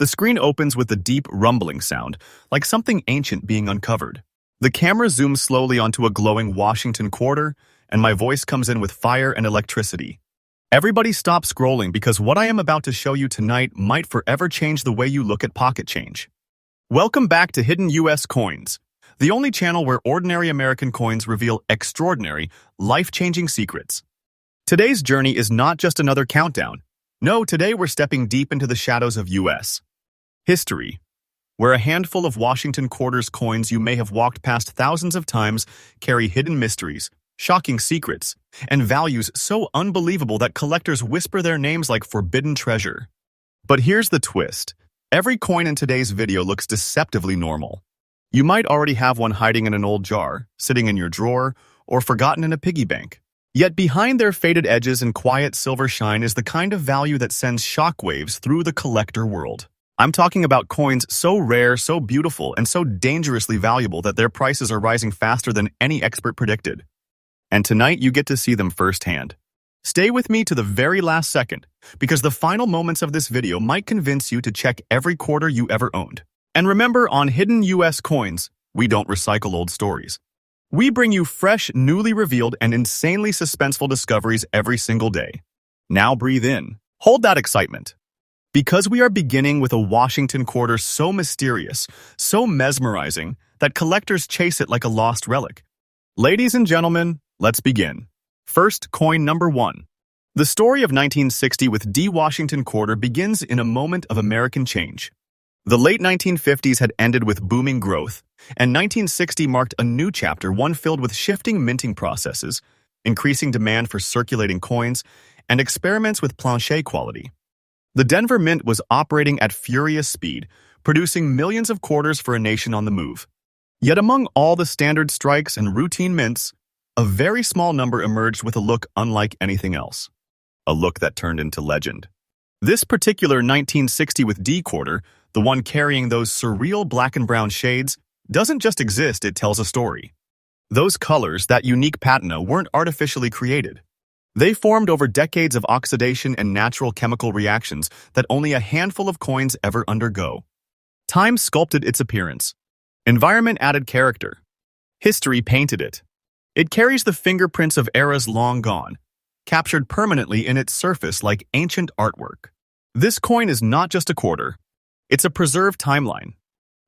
The screen opens with a deep rumbling sound, like something ancient being uncovered. The camera zooms slowly onto a glowing Washington quarter, and my voice comes in with fire and electricity. Everybody stop scrolling because what I am about to show you tonight might forever change the way you look at pocket change. Welcome back to Hidden US Coins, the only channel where ordinary American coins reveal extraordinary, life-changing secrets. Today's journey is not just another countdown. No, today we're stepping deep into the shadows of US history, where a handful of Washington quarters coins you may have walked past thousands of times carry hidden mysteries, shocking secrets, and values so unbelievable that collectors whisper their names like forbidden treasure. But here's the twist. Every coin in today's video looks deceptively normal. You might already have one hiding in an old jar, sitting in your drawer, or forgotten in a piggy bank. Yet behind their faded edges and quiet silver shine is the kind of value that sends shockwaves through the collector world. I'm talking about coins so rare, so beautiful, and so dangerously valuable that their prices are rising faster than any expert predicted. And tonight you get to see them firsthand. Stay with me to the very last second, because the final moments of this video might convince you to check every quarter you ever owned. And remember, on Hidden US Coins, we don't recycle old stories. We bring you fresh, newly revealed, and insanely suspenseful discoveries every single day. Now breathe in. Hold that excitement. Because we are beginning with a Washington quarter so mysterious, so mesmerizing, that collectors chase it like a lost relic. Ladies and gentlemen, let's begin. First, coin number 1. The story of 1960 with D Washington quarter begins in a moment of American change. The late 1950s had ended with booming growth, and 1960 marked a new chapter, one filled with shifting minting processes, increasing demand for circulating coins, and experiments with planche quality. The Denver Mint was operating at furious speed, producing millions of quarters for a nation on the move. Yet among all the standard strikes and routine mints, a very small number emerged with a look unlike anything else. A look that turned into legend. This particular 1960 with D quarter, the one carrying those surreal black and brown shades, doesn't just exist, it tells a story. Those colors, that unique patina, weren't artificially created. They formed over decades of oxidation and natural chemical reactions that only a handful of coins ever undergo. Time sculpted its appearance. Environment added character. History painted it. It carries the fingerprints of eras long gone, captured permanently in its surface like ancient artwork. This coin is not just a quarter. It's a preserved timeline.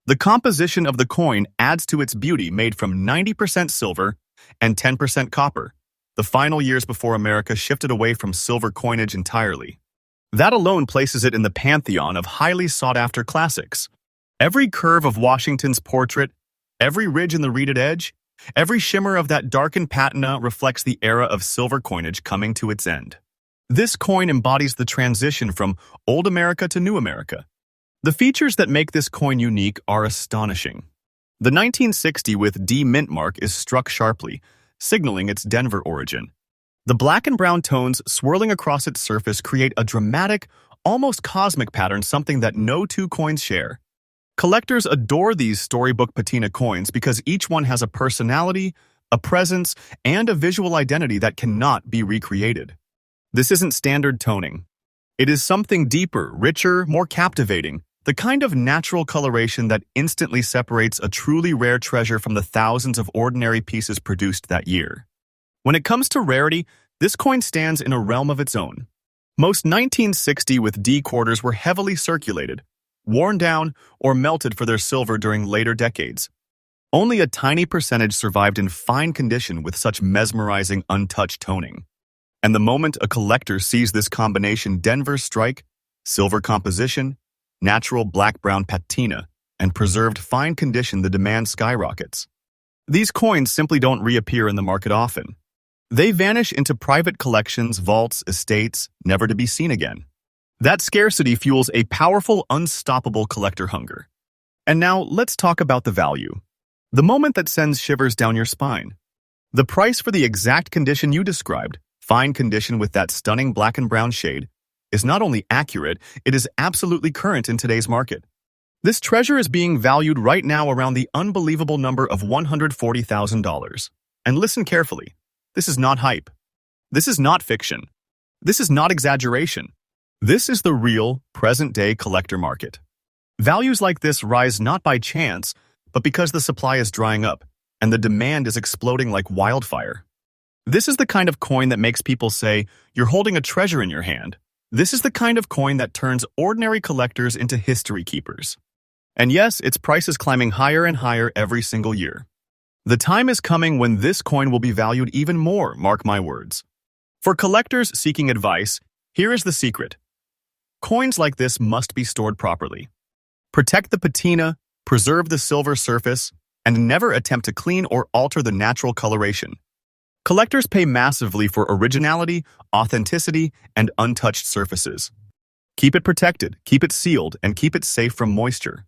The composition of the coin adds to its beauty, made from 90% silver and 10% copper, the final years before America shifted away from silver coinage entirely. That alone places it in the pantheon of highly sought-after classics. Every curve of Washington's portrait, every ridge in the reeded edge, every shimmer of that darkened patina reflects the era of silver coinage coming to its end. This coin embodies the transition from old America to new America. The features that make this coin unique are astonishing. The 1960 with D mint mark is struck sharply, signaling its Denver origin. The black and brown tones swirling across its surface create a dramatic, almost cosmic pattern, something that no two coins share. Collectors adore these storybook patina coins because each one has a personality, a presence, and a visual identity that cannot be recreated. This isn't standard toning. It is something deeper, richer, more captivating, the kind of natural coloration that instantly separates a truly rare treasure from the thousands of ordinary pieces produced that year. When it comes to rarity, this coin stands in a realm of its own. Most 1960 with D quarters were heavily circulated, worn down, or melted for their silver during later decades. Only a tiny percentage survived in fine condition with such mesmerizing, untouched toning. And the moment a collector sees this combination, Denver strike, silver composition, natural black-brown patina, and preserved fine condition, the demand skyrockets. These coins simply don't reappear in the market often. They vanish into private collections, vaults, estates, never to be seen again. That scarcity fuels a powerful, unstoppable collector hunger. And now, let's talk about the value. The moment that sends shivers down your spine. The price for the exact condition you described, fine condition with that stunning black and brown shade, is not only accurate, it is absolutely current in today's market. This treasure is being valued right now around the unbelievable number of $140,000. And listen carefully. This is not hype. This is not fiction. This is not exaggeration. This is the real, present-day collector market. Values like this rise not by chance, but because the supply is drying up and the demand is exploding like wildfire. This is the kind of coin that makes people say, "You're holding a treasure in your hand." This is the kind of coin that turns ordinary collectors into history keepers. And yes, its price is climbing higher and higher every single year. The time is coming when this coin will be valued even more, mark my words. For collectors seeking advice, here is the secret. Coins like this must be stored properly. Protect the patina, preserve the silver surface, and never attempt to clean or alter the natural coloration. Collectors pay massively for originality, authenticity, and untouched surfaces. Keep it protected, keep it sealed, and keep it safe from moisture.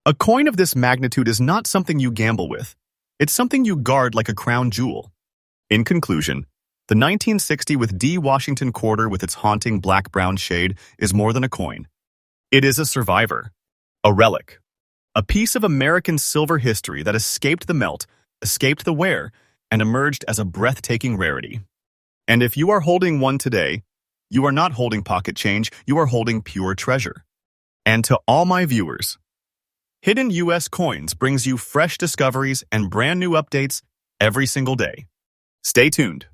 A coin of this magnitude is not something you gamble with. It's something you guard like a crown jewel. In conclusion, the 1960 with D Washington quarter with its haunting black-brown shade is more than a coin. It is a survivor, a relic, a piece of American silver history that escaped the melt, escaped the wear, and emerged as a breathtaking rarity. And if you are holding one today, you are not holding pocket change, you are holding pure treasure. And to all my viewers, Hidden US Coins brings you fresh discoveries and brand new updates every single day. Stay tuned.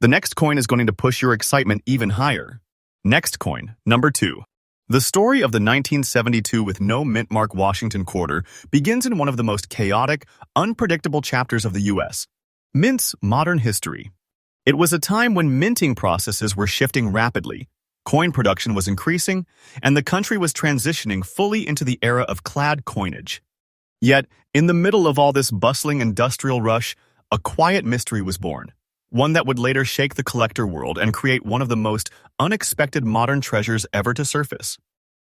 The next coin is going to push your excitement even higher. Next coin, number 2. The story of the 1972 with no mint mark Washington quarter begins in one of the most chaotic, unpredictable chapters of the US. Mint's modern history. It was a time when minting processes were shifting rapidly, coin production was increasing, and the country was transitioning fully into the era of clad coinage. Yet, in the middle of all this bustling industrial rush, a quiet mystery was born, one that would later shake the collector world and create one of the most unexpected modern treasures ever to surface.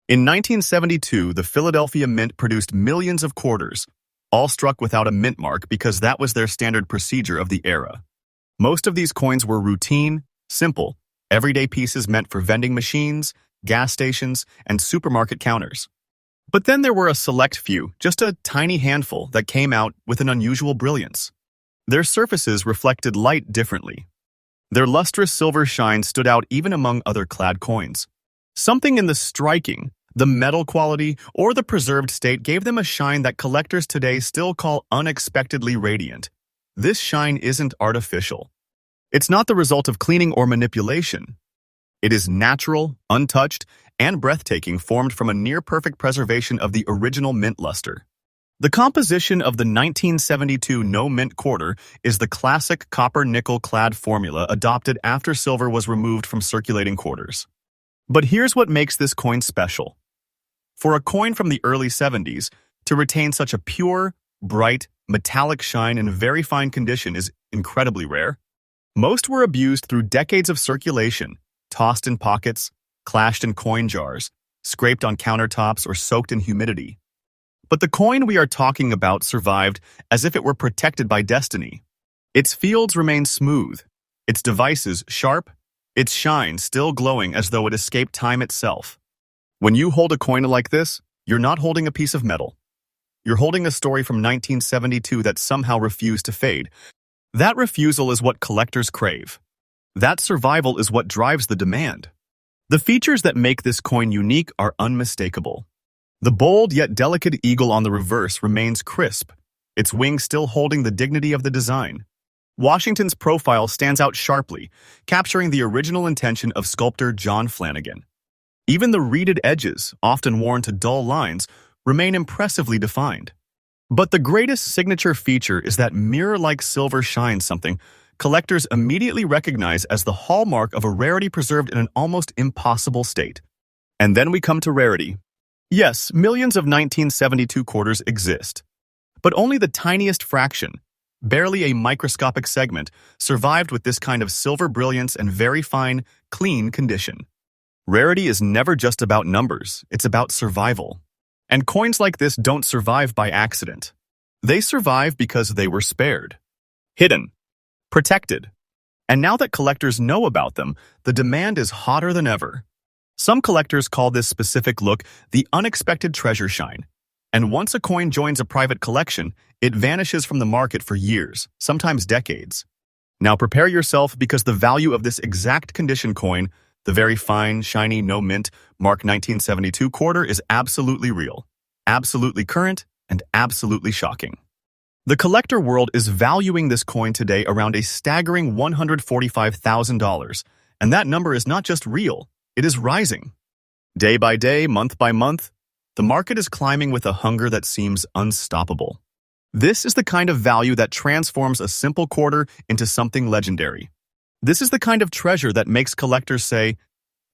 In 1972, the Philadelphia Mint produced millions of quarters, all struck without a mint mark because that was their standard procedure of the era. Most of these coins were routine, simple, everyday pieces meant for vending machines, gas stations, and supermarket counters. But then there were a select few, just a tiny handful, that came out with an unusual brilliance. Their surfaces reflected light differently. Their lustrous silver shine stood out even among other clad coins. Something in the striking, the metal quality, or the preserved state gave them a shine that collectors today still call unexpectedly radiant. This shine isn't artificial. It's not the result of cleaning or manipulation. It is natural, untouched, and breathtaking, formed from a near-perfect preservation of the original mint luster. The composition of the 1972 no-mint quarter is the classic copper-nickel clad formula adopted after silver was removed from circulating quarters. But here's what makes this coin special. For a coin from the early 70s, to retain such a pure, bright, metallic shine in very fine condition is incredibly rare. Most were abused through decades of circulation, tossed in pockets, clashed in coin jars, scraped on countertops, or soaked in humidity. But the coin we are talking about survived as if it were protected by destiny. Its fields remained smooth, its devices sharp, its shine still glowing as though it escaped time itself. When you hold a coin like this, you're not holding a piece of metal. You're holding a story from 1972 that somehow refused to fade. That refusal is what collectors crave. That survival is what drives the demand. The features that make this coin unique are unmistakable. The bold yet delicate eagle on the reverse remains crisp, its wing still holding the dignity of the design. Washington's profile stands out sharply, capturing the original intention of sculptor John Flanagan. Even the reeded edges, often worn to dull lines, remain impressively defined. But the greatest signature feature is that mirror-like silver shines, something collectors immediately recognize as the hallmark of a rarity preserved in an almost impossible state. And then we come to rarity. Yes, millions of 1972 quarters exist, but only the tiniest fraction, barely a microscopic segment, survived with this kind of silver brilliance and very fine, clean condition. Rarity is never just about numbers, it's about survival. And coins like this don't survive by accident. They survive because they were spared, hidden, protected. And now that collectors know about them, the demand is hotter than ever. Some collectors call this specific look the unexpected treasure shine. And once a coin joins a private collection, it vanishes from the market for years, sometimes decades. Now prepare yourself, because the value of this exact condition coin, the very fine, shiny, no mint, mark 1972 quarter, is absolutely real. absolutely current and absolutely shocking. The collector world is valuing this coin today around a staggering $145,000, and that number is not just real, it is rising. Day by day, month by month, the market is climbing with a hunger that seems unstoppable. This is the kind of value that transforms a simple quarter into something legendary. This is the kind of treasure that makes collectors say,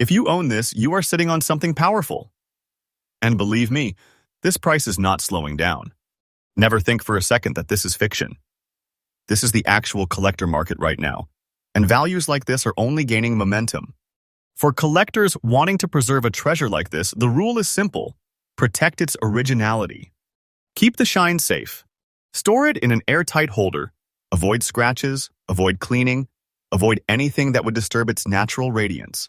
if you own this, you are sitting on something powerful. And believe me, this price is not slowing down. Never think for a second that this is fiction. This is the actual collector market right now, and values like this are only gaining momentum. For collectors wanting to preserve a treasure like this, the rule is simple: protect its originality. Keep the shine safe. Store it in an airtight holder. Avoid scratches, avoid cleaning, avoid anything that would disturb its natural radiance.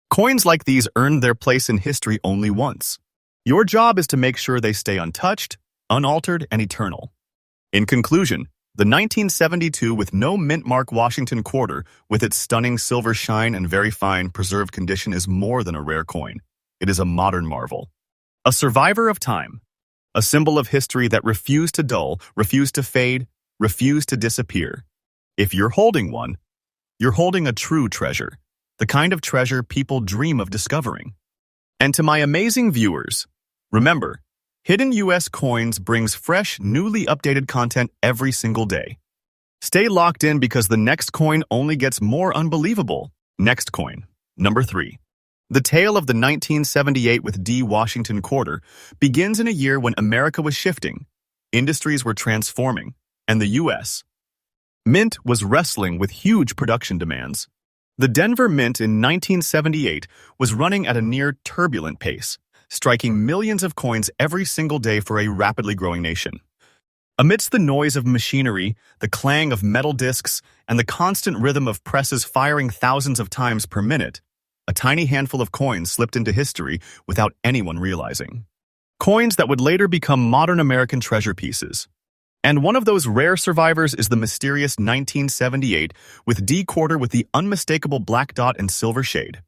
Coins like these earned their place in history only once. Your job is to make sure they stay untouched, unaltered, and eternal. In conclusion, the 1972 with no mint mark Washington quarter, with its stunning silver shine and very fine preserved condition, is more than a rare coin. It is a modern marvel. A survivor of time. A symbol of history that refused to dull, refused to fade, refused to disappear. If you're holding one, you're holding a true treasure, the kind of treasure people dream of discovering. And to my amazing viewers, remember, Hidden US Coins brings fresh, newly updated content every single day. Stay locked in because the next coin only gets more unbelievable. Next coin, number 3. The tale of the 1978 with D Washington quarter begins in a year when America was shifting, industries were transforming, and the U.S. Mint was wrestling with huge production demands. The Denver Mint in 1978 was running at a near turbulent pace, striking millions of coins every single day for a rapidly growing nation. Amidst the noise of machinery, the clang of metal discs, and the constant rhythm of presses firing thousands of times per minute, a tiny handful of coins slipped into history without anyone realizing. Coins that would later become modern American treasure pieces. And one of those rare survivors is the mysterious 1978 with D quarter with the unmistakable black dot and silver shade.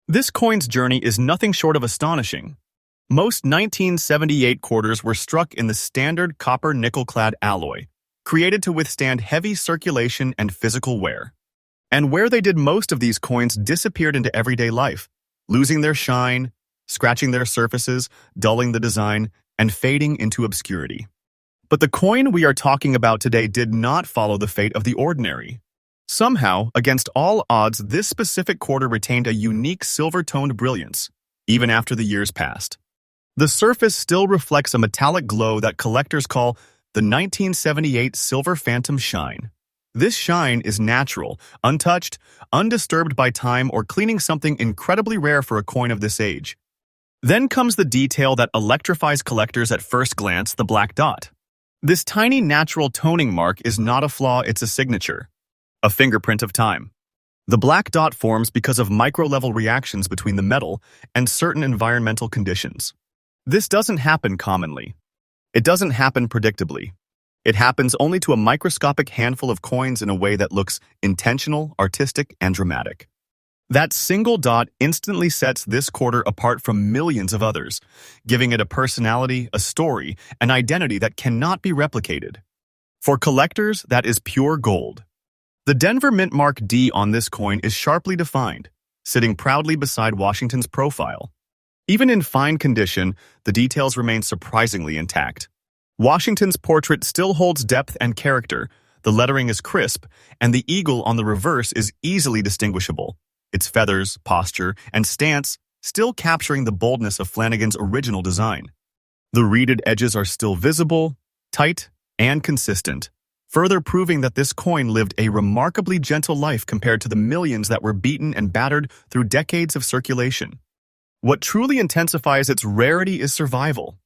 This coin's journey is nothing short of astonishing. Most 1978 quarters were struck in the standard copper nickel-clad alloy, created to withstand heavy circulation and physical wear. And where they did, most of these coins disappeared into everyday life, losing their shine, scratching their surfaces, dulling the design, and fading into obscurity. But the coin we are talking about today did not follow the fate of the ordinary. Somehow, against all odds, this specific quarter retained a unique silver-toned brilliance, even after the years passed. The surface still reflects a metallic glow that collectors call the 1978 Silver Phantom Shine. This shine is natural, untouched, undisturbed by time or cleaning, something incredibly rare for a coin of this age. Then comes the detail that electrifies collectors at first glance: the black dot. This tiny natural toning mark is not a flaw, it's a signature, a fingerprint of time. The black dot forms because of micro-level reactions between the metal and certain environmental conditions. This doesn't happen commonly. It doesn't happen predictably. It happens only to a microscopic handful of coins in a way that looks intentional, artistic, and dramatic. That single dot instantly sets this quarter apart from millions of others, giving it a personality, a story, an identity that cannot be replicated. For collectors, that is pure gold. The Denver Mint Mark D on this coin is sharply defined, sitting proudly beside Washington's profile. Even in fine condition, the details remain surprisingly intact. Washington's portrait still holds depth and character, the lettering is crisp, and the eagle on the reverse is easily distinguishable, its feathers, posture, and stance still capturing the boldness of Flanagan's original design. The reeded edges are still visible, tight, and consistent, further proving that this coin lived a remarkably gentle life compared to the millions that were beaten and battered through decades of circulation. What truly intensifies its rarity is survival.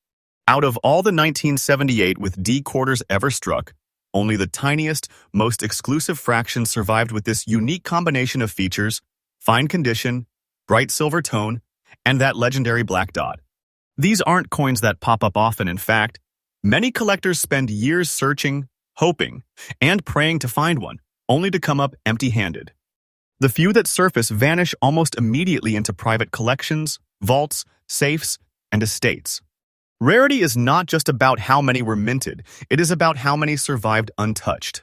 Out of all the 1978 with D quarters ever struck, only the tiniest, most exclusive fraction survived with this unique combination of features: fine condition, bright silver tone, and that legendary black dot. These aren't coins that pop up often. In fact, many collectors spend years searching, hoping, and praying to find one, only to come up empty-handed. The few that surface vanish almost immediately into private collections, vaults, safes, and estates. Rarity is not just about how many were minted, it is about how many survived untouched.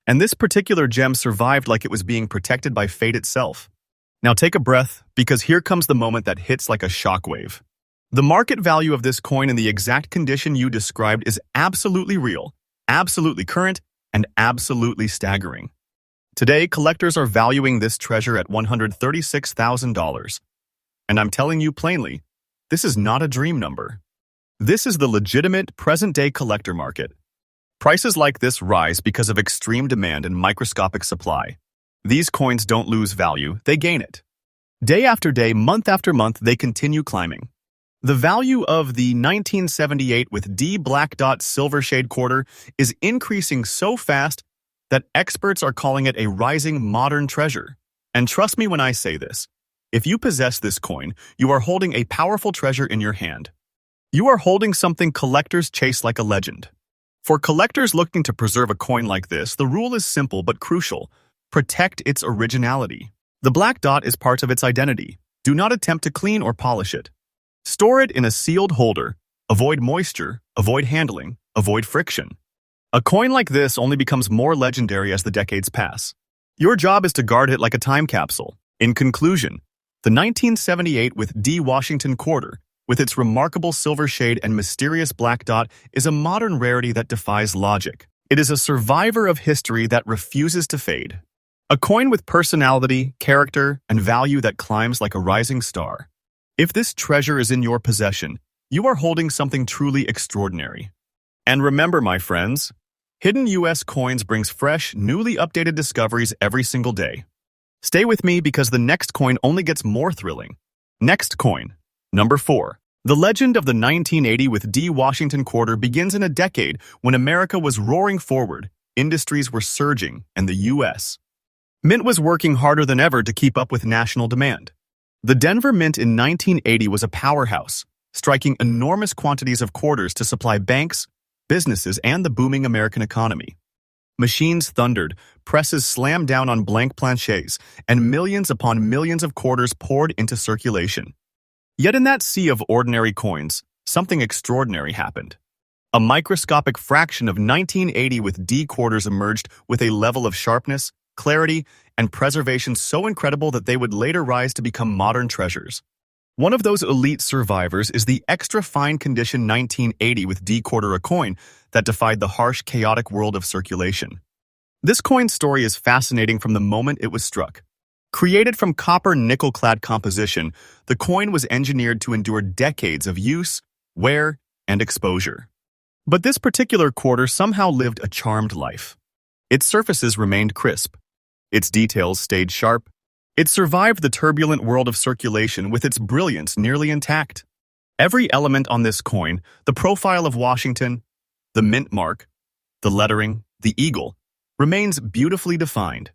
And this particular gem survived like it was being protected by fate itself. Now take a breath, because here comes the moment that hits like a shockwave. The market value of this coin in the exact condition you described is absolutely real, absolutely current, and absolutely staggering. Today, collectors are valuing this treasure at $136,000. And I'm telling you plainly, this is not a dream number. This is the legitimate, present-day collector market. Prices like this rise because of extreme demand and microscopic supply. These coins don't lose value, they gain it. Day after day, month after month, they continue climbing. The value of the 1978 with D black dot silver shade quarter is increasing so fast that experts are calling it a rising modern treasure. And trust me when I say this, if you possess this coin, you are holding a powerful treasure in your hand. You are holding something collectors chase like a legend. For collectors looking to preserve a coin like this, the rule is simple but crucial. Protect its originality. The black dot is part of its identity. Do not attempt to clean or polish it. Store it in a sealed holder. Avoid moisture, avoid handling, avoid friction. A coin like this only becomes more legendary as the decades pass. Your job is to guard it like a time capsule. In conclusion, the 1978 with D Washington quarter, with its remarkable silver shade and mysterious black dot, is a modern rarity that defies logic. It is a survivor of history that refuses to fade. A coin with personality, character, and value that climbs like a rising star. If this treasure is in your possession, you are holding something truly extraordinary. And remember, my friends, Hidden US Coins brings fresh, newly updated discoveries every single day. Stay with me because the next coin only gets more thrilling. Next coin. Number 4. The legend of the 1980 with D Washington quarter begins in a decade when America was roaring forward, industries were surging, and the U.S. Mint was working harder than ever to keep up with national demand. The Denver Mint in 1980 was a powerhouse, striking enormous quantities of quarters to supply banks, businesses, and the booming American economy. Machines thundered, presses slammed down on blank planchets, and millions upon millions of quarters poured into circulation. Yet in that sea of ordinary coins, something extraordinary happened. A microscopic fraction of 1980 with D quarters emerged with a level of sharpness, clarity, and preservation so incredible that they would later rise to become modern treasures. One of those elite survivors is the extra fine condition 1980 with D quarter, a coin that defied the harsh, chaotic world of circulation. This coin's story is fascinating from the moment it was struck. Created from copper nickel-clad composition, the coin was engineered to endure decades of use, wear, and exposure. But this particular quarter somehow lived a charmed life. Its surfaces remained crisp. Its details stayed sharp. It survived the turbulent world of circulation with its brilliance nearly intact. Every element on this coin, the profile of Washington, the mint mark, the lettering, the eagle, remains beautifully defined.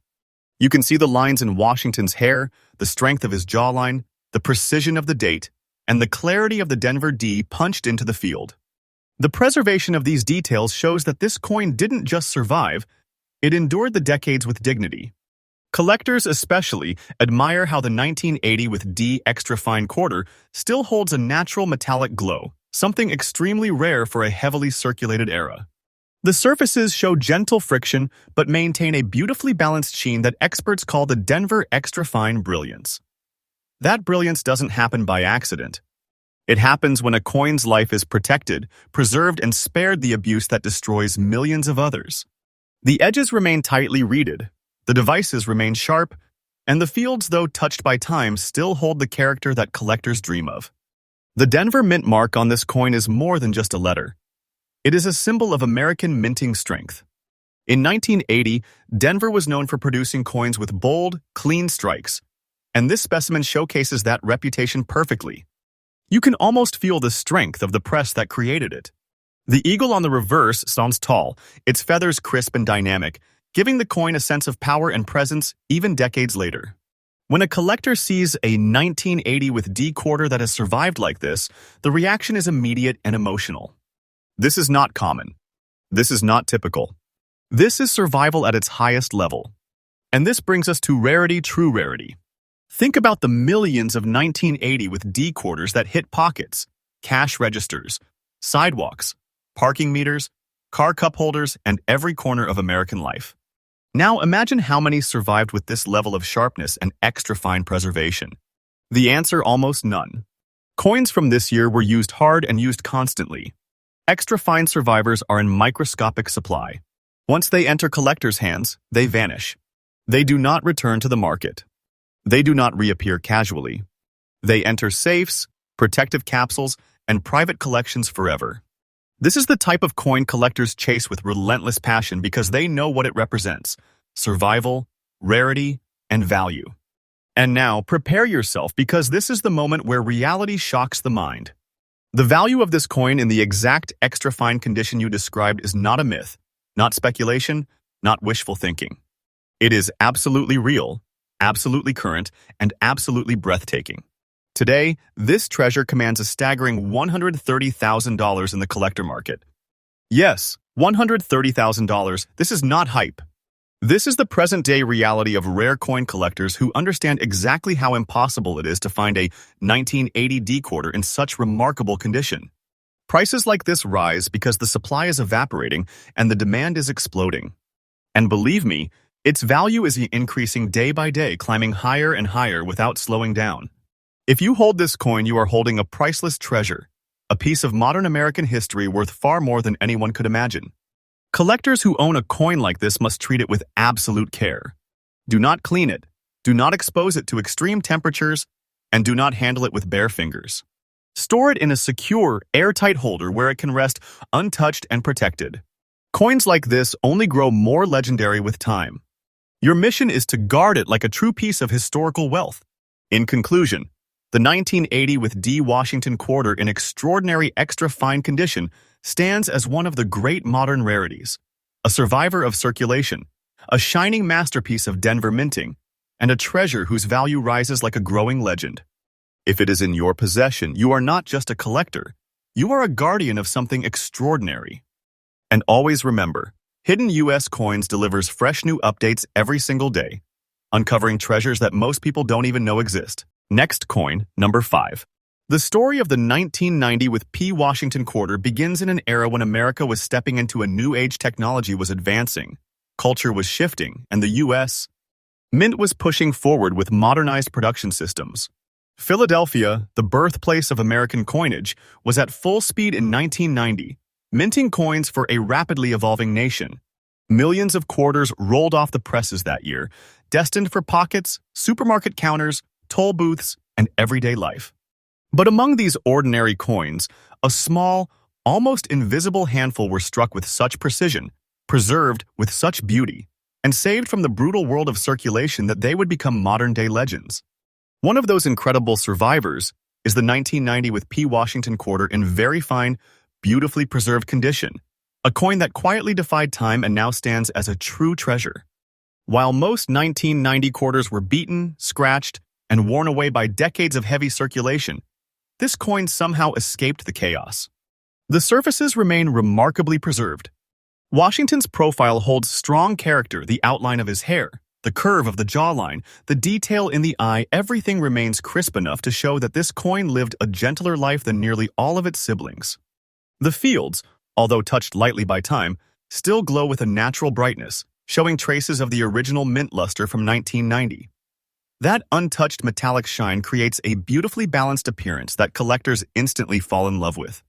You can see the lines in Washington's hair, the strength of his jawline, the precision of the date, and the clarity of the Denver D punched into the field. The preservation of these details shows that this coin didn't just survive, it endured the decades with dignity. Collectors especially admire how the 1980 with D extra fine quarter still holds a natural metallic glow, something extremely rare for a heavily circulated era. The surfaces show gentle friction but maintain a beautifully balanced sheen that experts call the Denver extra fine brilliance. That brilliance doesn't happen by accident. It happens when a coin's life is protected, preserved, and spared the abuse that destroys millions of others. The edges remain tightly reeded, the devices remain sharp, and the fields, though touched by time, still hold the character that collectors dream of. The Denver Mint mark on this coin is more than just a letter. It is a symbol of American minting strength. In 1980, Denver was known for producing coins with bold, clean strikes, and this specimen showcases that reputation perfectly. You can almost feel the strength of the press that created it. The eagle on the reverse sounds tall, its feathers crisp and dynamic, giving the coin a sense of power and presence even decades later. When a collector sees a 1980 with D quarter that has survived like this, the reaction is immediate and emotional. This is not common. This is not typical. This is survival at its highest level. And this brings us to rarity, true rarity. Think about the millions of 1980 with D quarters that hit pockets, cash registers, sidewalks, parking meters, car cup holders, and every corner of American life. Now imagine how many survived with this level of sharpness and extra fine preservation. The answer: almost none. Coins from this year were used hard and used constantly. Extra fine survivors are in microscopic supply. Once they enter collectors' hands, they vanish. They do not return to the market. They do not reappear casually. They enter safes, protective capsules, and private collections forever. This is the type of coin collectors chase with relentless passion because they know what it represents: survival, rarity, and value. And now, prepare yourself because this is the moment where reality shocks the mind. The value of this coin in the exact extra fine condition you described is not a myth, not speculation, not wishful thinking. It is absolutely real, absolutely current, and absolutely breathtaking. Today, this treasure commands a staggering $130,000 in the collector market. Yes, $130,000. This is not hype. This is the present-day reality of rare coin collectors who understand exactly how impossible it is to find a 1980 D quarter in such remarkable condition. Prices like this rise because the supply is evaporating and the demand is exploding. And believe me, its value is increasing day by day, climbing higher and higher without slowing down. If you hold this coin, you are holding a priceless treasure, a piece of modern American history worth far more than anyone could imagine. Collectors who own a coin like this must treat it with absolute care. Do not clean it, do not expose it to extreme temperatures, and do not handle it with bare fingers. Store it in a secure, airtight holder where it can rest untouched and protected. Coins like this only grow more legendary with time. Your mission is to guard it like a true piece of historical wealth. In conclusion, the 1980 with D Washington quarter in extraordinary extra fine condition stands as one of the great modern rarities, a survivor of circulation, a shining masterpiece of Denver minting, and a treasure whose value rises like a growing legend. If it is in your possession, you are not just a collector, you are a guardian of something extraordinary. And always remember, Hidden US Coins delivers fresh new updates every single day, uncovering treasures that most people don't even know exist. Next coin, number 5. The story of the 1990 with P Washington quarter begins in an era when America was stepping into a new age. Technology was advancing, culture was shifting, and the U.S. Mint was pushing forward with modernized production systems. Philadelphia, the birthplace of American coinage, was at full speed in 1990, minting coins for a rapidly evolving nation. Millions of quarters rolled off the presses that year, destined for pockets, supermarket counters, toll booths, and everyday life. But among these ordinary coins, a small, almost invisible handful were struck with such precision, preserved with such beauty, and saved from the brutal world of circulation that they would become modern-day legends. One of those incredible survivors is the 1990 with P Washington quarter in very fine, beautifully preserved condition, a coin that quietly defied time and now stands as a true treasure. While most 1990 quarters were beaten, scratched, and worn away by decades of heavy circulation, this coin somehow escaped the chaos. The surfaces remain remarkably preserved. Washington's profile holds strong character: the outline of his hair, the curve of the jawline, the detail in the eye. Everything remains crisp enough to show that this coin lived a gentler life than nearly all of its siblings. The fields, although touched lightly by time, still glow with a natural brightness, showing traces of the original mint luster from 1990. That untouched metallic shine creates a beautifully balanced appearance that collectors instantly fall in love with.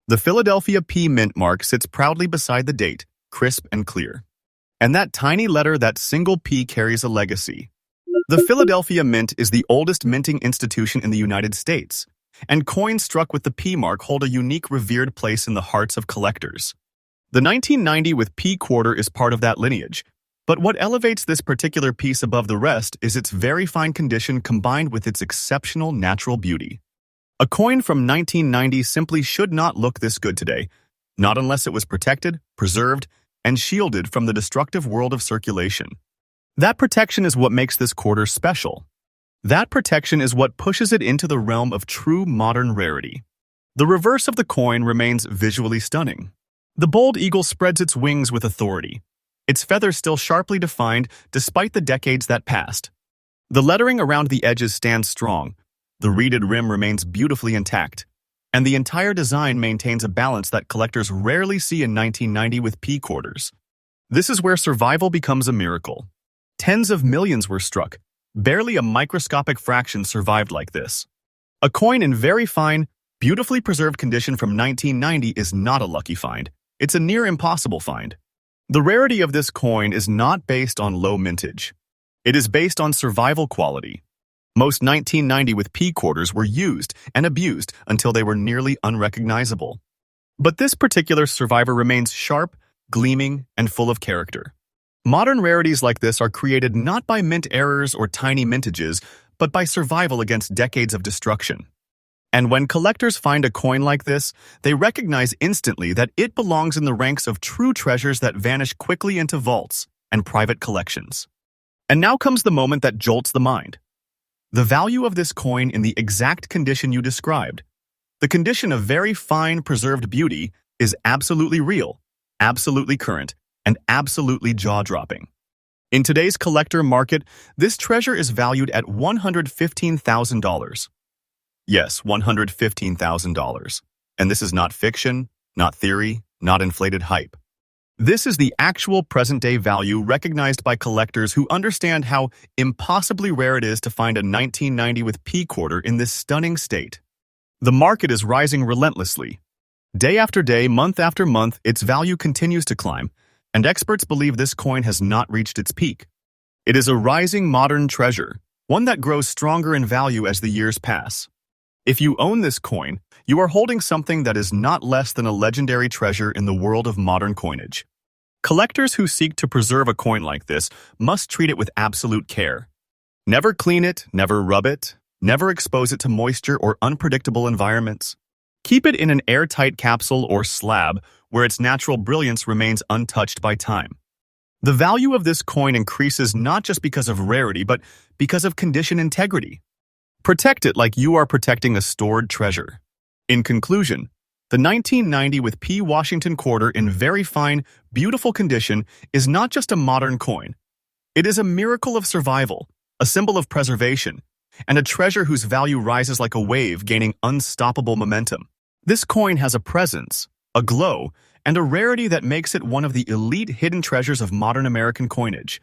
The Philadelphia P mint mark sits proudly beside the date, crisp and clear. And that tiny letter, that single P, carries a legacy. The Philadelphia Mint is the oldest minting institution in the United States, and coins struck with the P mark hold a unique, revered place in the hearts of collectors. The 1990 with P quarter is part of that lineage, but what elevates this particular piece above the rest is its very fine condition combined with its exceptional natural beauty. A coin from 1990 simply should not look this good today, not unless it was protected, preserved, and shielded from the destructive world of circulation. That protection is what makes this quarter special. That protection is what pushes it into the realm of true modern rarity. The reverse of the coin remains visually stunning. The bold eagle spreads its wings with authority, its feathers still sharply defined despite the decades that passed. The lettering around the edges stands strong. The reeded rim remains beautifully intact, and the entire design maintains a balance that collectors rarely see in 1990 with P quarters. This is where survival becomes a miracle. Tens of millions were struck. Barely a microscopic fraction survived like this. A coin in very fine, beautifully preserved condition from 1990 is not a lucky find. It's a near impossible find. The rarity of this coin is not based on low mintage. It is based on survival quality. Most 1990 with P quarters were used and abused until they were nearly unrecognizable. But this particular survivor remains sharp, gleaming, and full of character. Modern rarities like this are created not by mint errors or tiny mintages, but by survival against decades of destruction. And when collectors find a coin like this, they recognize instantly that it belongs in the ranks of true treasures that vanish quickly into vaults and private collections. And now comes the moment that jolts the mind. The value of this coin in the exact condition you described. The condition of very fine, preserved beauty is absolutely real, absolutely current, and absolutely jaw-dropping. In today's collector market, this treasure is valued at $115,000. Yes, $115,000. And this is not fiction, not theory, not inflated hype. This is the actual present-day value recognized by collectors who understand how impossibly rare it is to find a 1990 with P quarter in this stunning state. The market is rising relentlessly. Day after day, month after month, its value continues to climb, and experts believe this coin has not reached its peak. It is a rising modern treasure, one that grows stronger in value as the years pass. If you own this coin, you are holding something that is not less than a legendary treasure in the world of modern coinage. Collectors who seek to preserve a coin like this must treat it with absolute care. Never clean it, never rub it, never expose it to moisture or unpredictable environments. Keep it in an airtight capsule or slab where its natural brilliance remains untouched by time. The value of this coin increases not just because of rarity, but because of condition integrity. Protect it like you are protecting a stored treasure. In conclusion, the 1990 with P Washington quarter in very fine, beautiful condition is not just a modern coin. It is a miracle of survival, a symbol of preservation, and a treasure whose value rises like a wave gaining unstoppable momentum. This coin has a presence, a glow, and a rarity that makes it one of the elite hidden treasures of modern American coinage.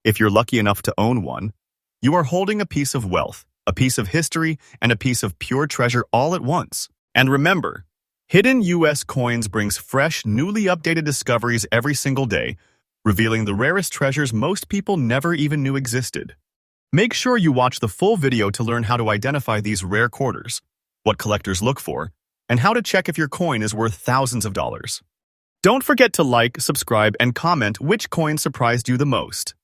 If you're lucky enough to own one, you are holding a piece of wealth, a piece of history, and a piece of pure treasure all at once. And remember, Hidden U.S. Coins brings fresh, newly updated discoveries every single day, revealing the rarest treasures most people never even knew existed. Make sure you watch the full video to learn how to identify these rare quarters, what collectors look for, and how to check if your coin is worth thousands of dollars. Don't forget to like, subscribe, and comment which coin surprised you the most.